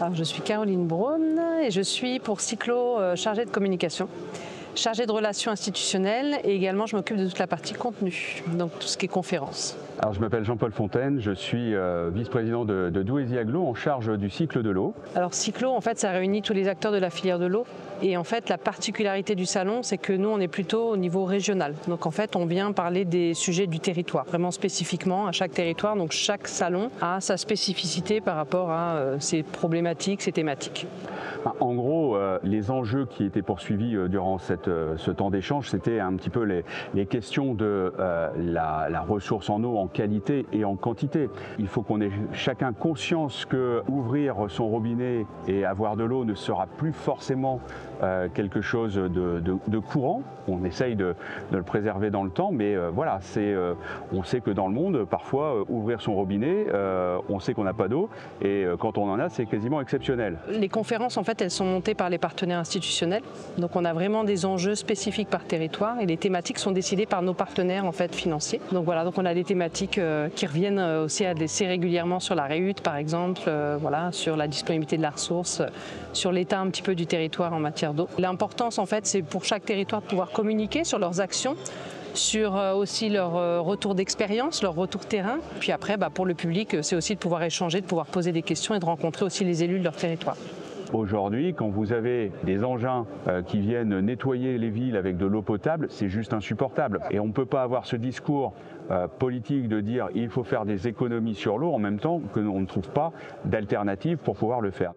Alors, je suis Caroline Braun et je suis pour Cyclo chargée de communication, chargée de relations institutionnelles et également je m'occupe de toute la partie contenu, donc tout ce qui est conférences. Alors, je m'appelle Jean-Paul Fontaine, je suis vice-président de Douaisis Agglo en charge du cycle de l'eau. Alors Cyclo, en fait, ça réunit tous les acteurs de la filière de l'eau. Et en fait, la particularité du salon, c'est que nous, on est plutôt au niveau régional. Donc en fait, on vient parler des sujets du territoire, vraiment spécifiquement à chaque territoire. Donc chaque salon a sa spécificité par rapport à ses problématiques, ses thématiques. En gros, les enjeux qui étaient poursuivis durant ce temps d'échange, c'était un petit peu les questions de la ressource en eau en qualité et en quantité. Il faut qu'on ait chacun conscience que ouvrir son robinet et avoir de l'eau ne sera plus forcément quelque chose de courant. On essaye de le préserver dans le temps, mais voilà, on sait que dans le monde, parfois, ouvrir son robinet, on sait qu'on n'a pas d'eau, et quand on en a, c'est quasiment exceptionnel. Les conférences, en fait, elles sont montées par les partenaires institutionnels. Donc on a vraiment des enjeux spécifiques par territoire et les thématiques sont décidées par nos partenaires en fait, financiers. Donc voilà, donc on a des thématiques qui reviennent aussi assez régulièrement sur la REUT par exemple, voilà, sur la disponibilité de la ressource, sur l'état un petit peu du territoire en matière d'eau. L'importance en fait, c'est pour chaque territoire de pouvoir communiquer sur leurs actions, sur aussi leur retour d'expérience, leur retour terrain. Puis après, pour le public, c'est aussi de pouvoir échanger, de pouvoir poser des questions et de rencontrer aussi les élus de leur territoire. Aujourd'hui, quand vous avez des engins qui viennent nettoyer les villes avec de l'eau potable, c'est juste insupportable. Et on ne peut pas avoir ce discours politique de dire il faut faire des économies sur l'eau en même temps qu'on ne trouve pas d'alternative pour pouvoir le faire.